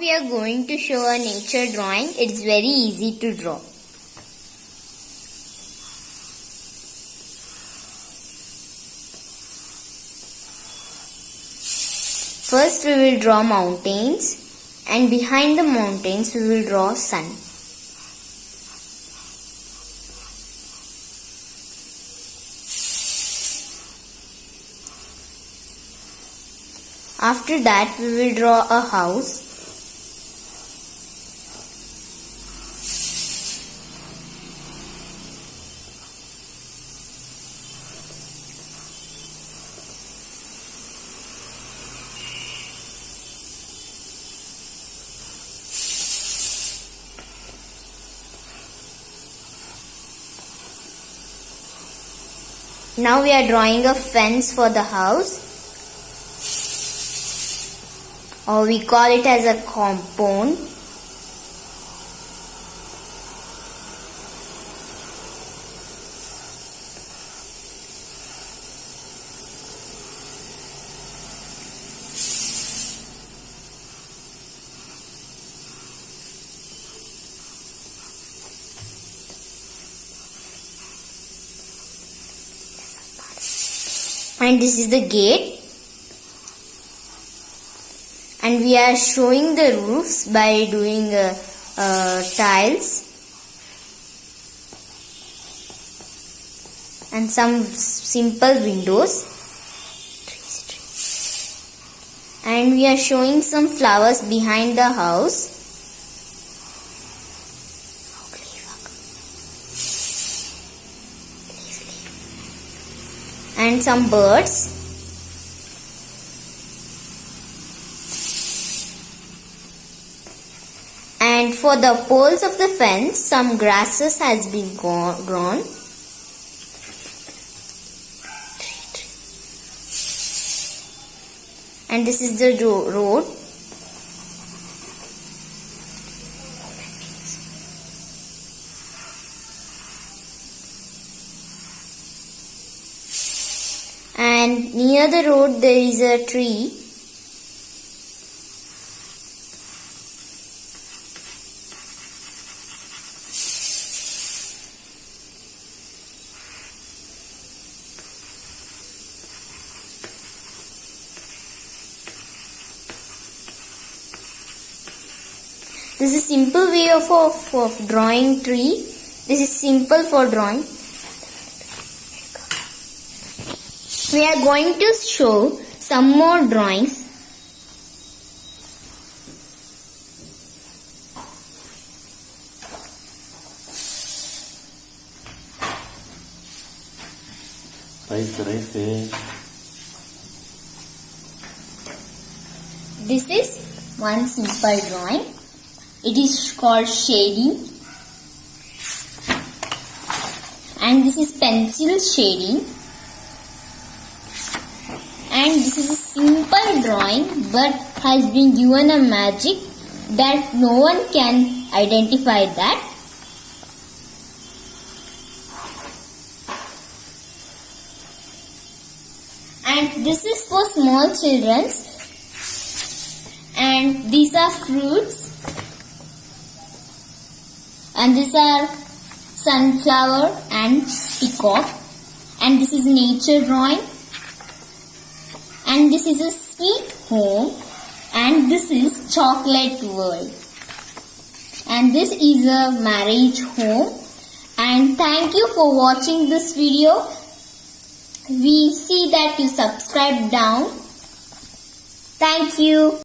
we are going to show a nature drawing. It's very easy to draw. First we will draw mountains, and behind the mountains we will draw sun. After that we will draw a house. Now we are drawing a fence for the house, or we call it as a compound. And this is the gate, and we are showing the roofs by doing tiles and some simple windows, and we are showing some flowers behind the house. And some birds. And for the poles of the fence, some grasses has been grown. And this is the road. And near the road there is a tree. This is simple way of drawing tree. This is simple for drawing. We are going to show some more drawings. This is one simple drawing. It is called shading. And this is pencil shading. And this is a simple drawing but has been given a magic that no one can identify that. And this is for small children. And these are fruits. And these are sunflower and peacock. And this is nature drawing. And this is a sweet home, and this is chocolate world, and this is a marriage home. And thank you for watching this video. We see that you subscribe down. Thank you.